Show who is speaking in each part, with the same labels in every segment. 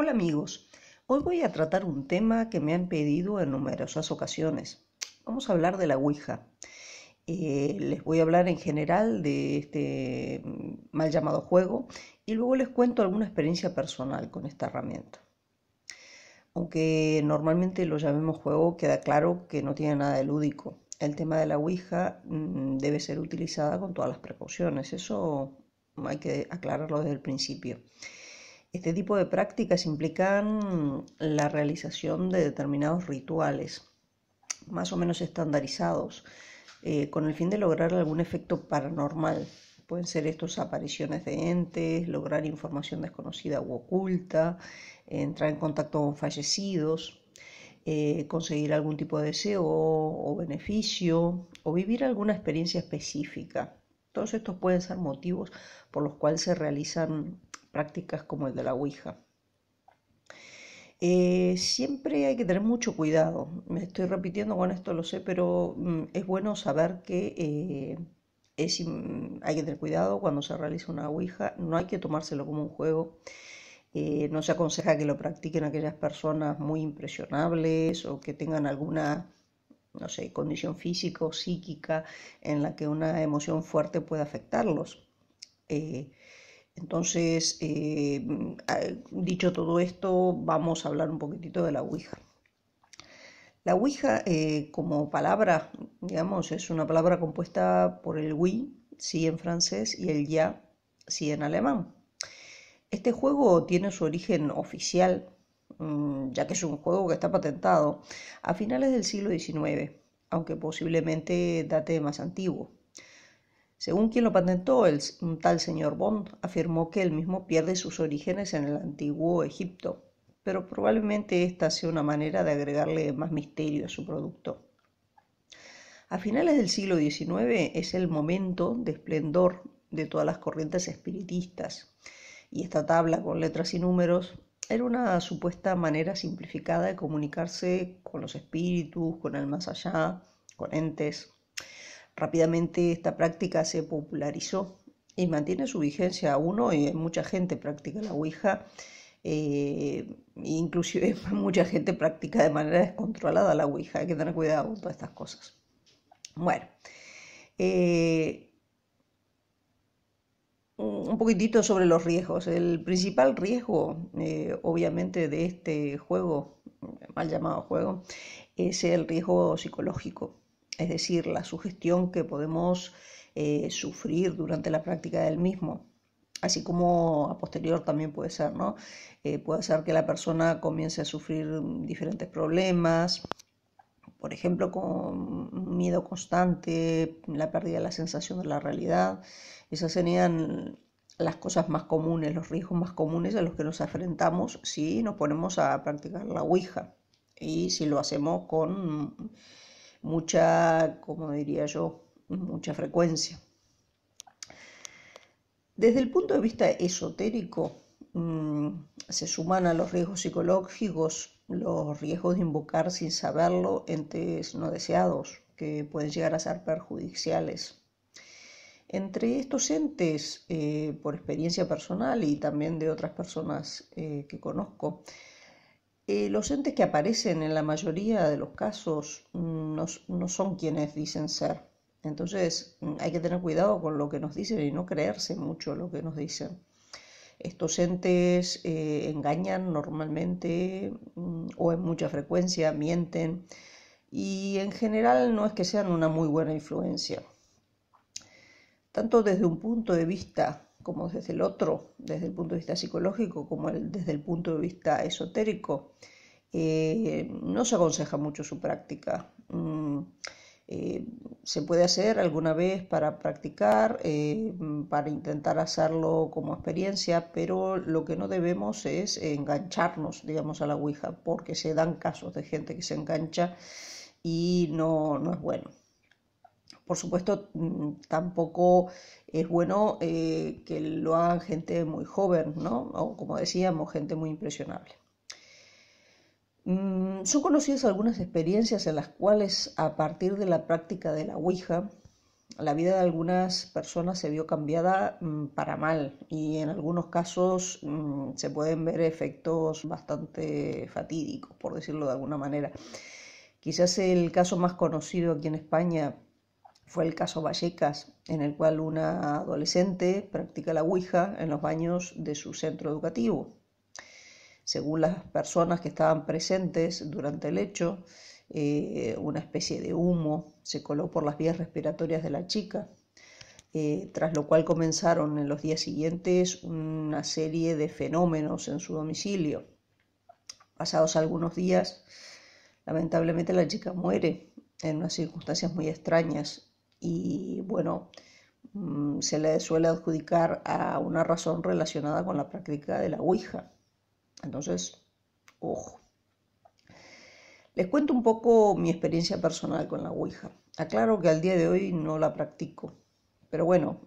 Speaker 1: Hola amigos, hoy voy a tratar un tema que me han pedido en numerosas ocasiones. Vamos a hablar de la Ouija. Les voy a hablar en general de este mal llamado juego y luego les cuento alguna experiencia personal con esta herramienta. Aunque normalmente lo llamemos juego, queda claro que no tiene nada de lúdico. El tema de la Ouija debe ser utilizada con todas las precauciones, eso hay que aclararlo desde el principio. Este tipo de prácticas implican la realización de determinados rituales, más o menos estandarizados, con el fin de lograr algún efecto paranormal. Pueden ser estos apariciones de entes, lograr información desconocida u oculta, entrar en contacto con fallecidos, conseguir algún tipo de deseo o beneficio, o vivir alguna experiencia específica. Todos estos pueden ser motivos por los cuales se realizan prácticas como el de la Ouija. Siempre hay que tener mucho cuidado. Me estoy repitiendo con esto, lo sé, pero es bueno saber que hay que tener cuidado cuando se realiza una Ouija. No hay que tomárselo como un juego. No se aconseja que lo practiquen aquellas personas muy impresionables o que tengan alguna, no sé, condición física o psíquica en la que una emoción fuerte pueda afectarlos. Entonces, dicho todo esto, vamos a hablar un poquitito de la Ouija. La Ouija, como palabra, digamos, es una palabra compuesta por el oui, sí en francés, y el ya, sí en alemán. Este juego tiene su origen oficial, ya que es un juego que está patentado, a finales del siglo XIX, aunque posiblemente date más antiguo. Según quien lo patentó, un tal señor Bond afirmó que él mismo pierde sus orígenes en el antiguo Egipto, pero probablemente esta sea una manera de agregarle más misterio a su producto. A finales del siglo XIX es el momento de esplendor de todas las corrientes espiritistas, y esta tabla con letras y números era una supuesta manera simplificada de comunicarse con los espíritus, con el más allá, con entes. Rápidamente esta práctica se popularizó y mantiene su vigencia aún hoy. Mucha gente practica la Ouija, inclusive mucha gente practica de manera descontrolada la Ouija. Hay que tener cuidado con todas estas cosas. Bueno, un poquitito sobre los riesgos. El principal riesgo, obviamente, de este juego, mal llamado juego, es el riesgo psicológico, es decir, la sugestión que podemos sufrir durante la práctica del mismo, así como a posterior también puede ser, ¿no? Puede ser que la persona comience a sufrir diferentes problemas, por ejemplo, con miedo constante, la pérdida de la sensación de la realidad. Esas serían las cosas más comunes, los riesgos más comunes a los que nos enfrentamos si nos ponemos a practicar la Ouija y si lo hacemos con mucha, como diría yo, mucha frecuencia. Desde el punto de vista esotérico, se suman a los riesgos psicológicos los riesgos de invocar sin saberlo entes no deseados que pueden llegar a ser perjudiciales. Entre estos entes, por experiencia personal y también de otras personas que conozco, los entes que aparecen en la mayoría de los casos no son quienes dicen ser. Entonces hay que tener cuidado con lo que nos dicen y no creerse mucho lo que nos dicen. Estos entes engañan normalmente o en mucha frecuencia, mienten y en general no es que sean una muy buena influencia. Tanto desde un punto de vista como desde el otro, desde el punto de vista psicológico como desde el punto de vista esotérico, no se aconseja mucho su práctica. Se puede hacer alguna vez para practicar, para intentar hacerlo como experiencia, pero lo que no debemos es engancharnos, digamos, a la Ouija, porque se dan casos de gente que se engancha y no es bueno. Por supuesto, tampoco es bueno que lo hagan gente muy joven, ¿no? O como decíamos, gente muy impresionable. Son conocidas algunas experiencias en las cuales, a partir de la práctica de la Ouija, la vida de algunas personas se vio cambiada para mal y en algunos casos se pueden ver efectos bastante fatídicos, por decirlo de alguna manera. Quizás el caso más conocido aquí en España fue el caso Vallecas, en el cual una adolescente practica la ouija en los baños de su centro educativo. Según las personas que estaban presentes durante el hecho, una especie de humo se coló por las vías respiratorias de la chica, tras lo cual comenzaron en los días siguientes una serie de fenómenos en su domicilio. Pasados algunos días, lamentablemente la chica muere en unas circunstancias muy extrañas y bueno, se le suele adjudicar a una razón relacionada con la práctica de la ouija. Entonces, ojo. Les cuento un poco mi experiencia personal con la ouija. Aclaro que al día de hoy no la practico, pero bueno,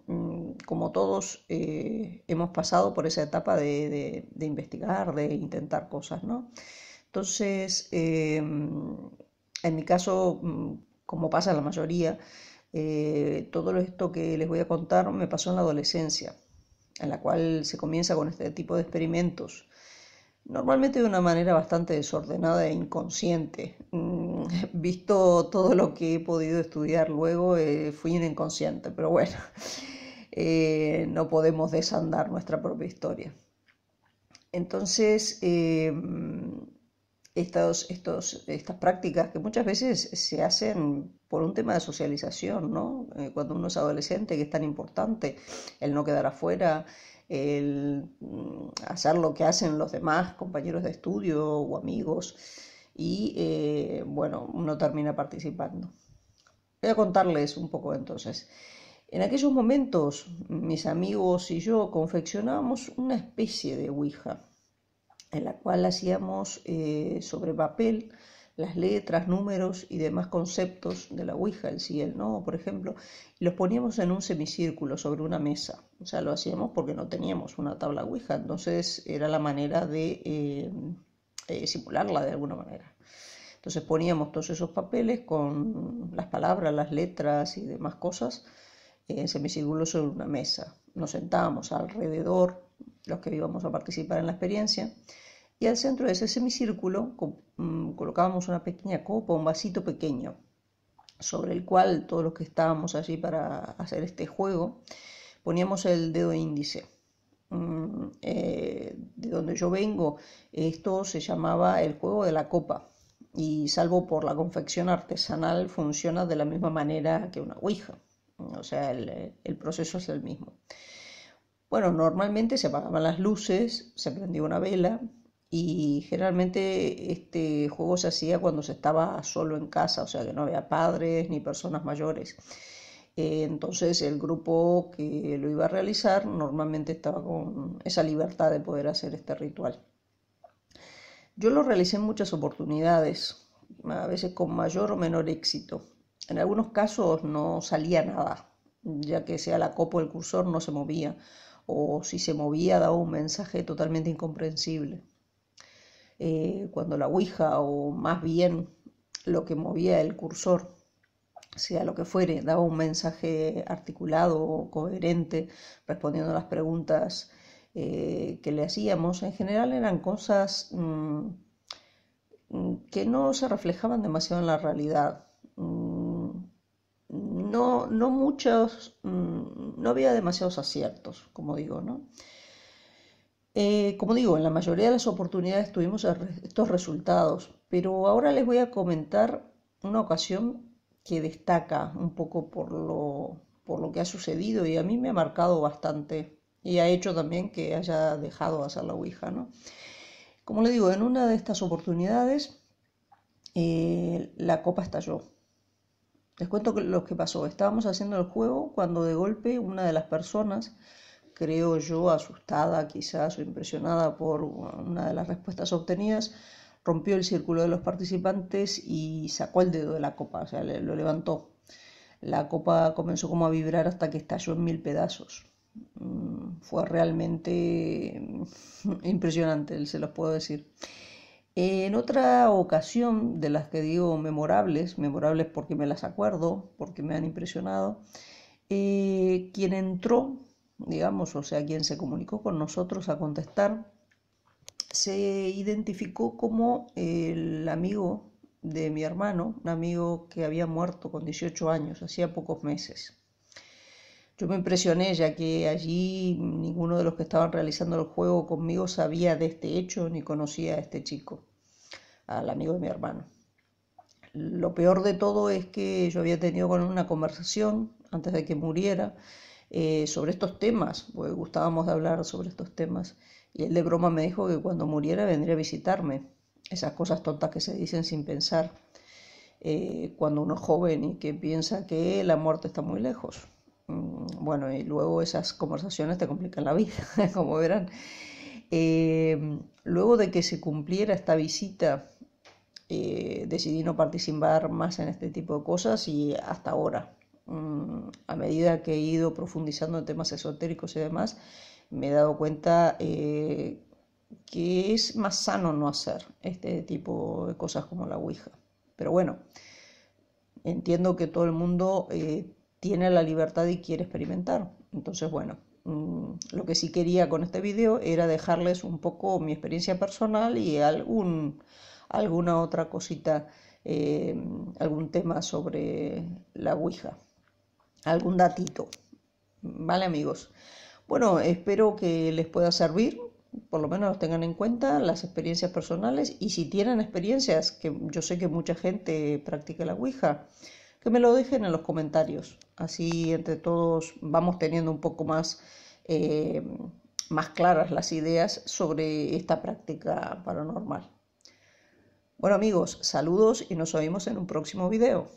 Speaker 1: como todos hemos pasado por esa etapa de investigar, de intentar cosas, ¿no? Entonces, en mi caso, como pasa en la mayoría, todo esto que les voy a contar me pasó en la adolescencia, en la cual se comienza con este tipo de experimentos. Normalmente de una manera bastante desordenada e inconsciente. Visto todo lo que he podido estudiar luego, fui un inconsciente, pero bueno, no podemos desandar nuestra propia historia. Entonces, estas prácticas que muchas veces se hacen por un tema de socialización, ¿no? Cuando uno es adolescente, que es tan importante el no quedar afuera, el hacer lo que hacen los demás compañeros de estudio o amigos y bueno, uno termina participando. Voy a contarles un poco entonces. En aquellos momentos mis amigos y yo confeccionábamos una especie de ouija en la cual hacíamos sobre papel las letras, números y demás conceptos de la ouija, el sí y el no, por ejemplo, y los poníamos en un semicírculo sobre una mesa. O sea, lo hacíamos porque no teníamos una tabla ouija, entonces era la manera de simularla de alguna manera. Entonces poníamos todos esos papeles con las palabras, las letras y demás cosas en semicírculo sobre una mesa. Nos sentábamos alrededor, los que íbamos a participar en la experiencia, y al centro de ese semicírculo colocábamos una pequeña copa, un vasito pequeño, sobre el cual todos los que estábamos allí para hacer este juego poníamos el dedo índice. De donde yo vengo, esto se llamaba el juego de la copa, y salvo por la confección artesanal funciona de la misma manera que una ouija, o sea, el proceso es el mismo. Bueno, normalmente se apagaban las luces, se prendía una vela y generalmente este juego se hacía cuando se estaba solo en casa, o sea que no había padres ni personas mayores. Entonces el grupo que lo iba a realizar normalmente estaba con esa libertad de poder hacer este ritual. Yo lo realicé en muchas oportunidades, a veces con mayor o menor éxito. En algunos casos no salía nada, ya que sea la copa o el cursor no se movía, o si se movía daba un mensaje totalmente incomprensible. Cuando la ouija, o más bien lo que movía el cursor, sea lo que fuere, daba un mensaje articulado o coherente, respondiendo a las preguntas que le hacíamos, en general eran cosas que no se reflejaban demasiado en la realidad. No muchos, no había demasiados aciertos, como digo, ¿no? Como digo, en la mayoría de las oportunidades tuvimos estos resultados, pero ahora les voy a comentar una ocasión que destaca un poco por lo que ha sucedido y a mí me ha marcado bastante y ha hecho también que haya dejado de hacer la ouija, ¿no? Como le digo, en una de estas oportunidades la copa estalló. Les cuento lo que pasó. Estábamos haciendo el juego cuando de golpe una de las personas, creo yo, asustada quizás o impresionada por una de las respuestas obtenidas, rompió el círculo de los participantes y sacó el dedo de la copa, o sea, lo levantó. La copa comenzó como a vibrar hasta que estalló en 1000 pedazos. Fue realmente impresionante, se los puedo decir. En otra ocasión, de las que digo memorables, memorables porque me las acuerdo, porque me han impresionado, Quien entró, digamos, o sea, quien se comunicó con nosotros a contestar, se identificó como el amigo de mi hermano, un amigo que había muerto con 18 años, hacía pocos meses. Yo me impresioné ya que allí ninguno de los que estaban realizando el juego conmigo sabía de este hecho ni conocía a este chico, al amigo de mi hermano. Lo peor de todo es que yo había tenido con él una conversación antes de que muriera sobre estos temas, porque gustábamos de hablar sobre estos temas. Y él de broma me dijo que cuando muriera vendría a visitarme. Esas cosas tontas que se dicen sin pensar cuando uno es joven y que piensa que la muerte está muy lejos. Bueno, y luego esas conversaciones te complican la vida, como verán. Luego de que se cumpliera esta visita, decidí no participar más en este tipo de cosas y hasta ahora, a medida que he ido profundizando en temas esotéricos y demás, me he dado cuenta que es más sano no hacer este tipo de cosas como la Ouija. Pero bueno, entiendo que todo el mundo tiene la libertad y quiere experimentar. Entonces, bueno, lo que sí quería con este video era dejarles un poco mi experiencia personal y alguna otra cosita, algún tema sobre la Ouija, algún datito. ¿Vale, amigos? Bueno, espero que les pueda servir, por lo menos los tengan en cuenta las experiencias personales y si tienen experiencias, que yo sé que mucha gente practica la Ouija, que me lo dejen en los comentarios. Así entre todos vamos teniendo un poco eh, más claras las ideas sobre esta práctica paranormal. Bueno amigos, saludos y nos oímos en un próximo video.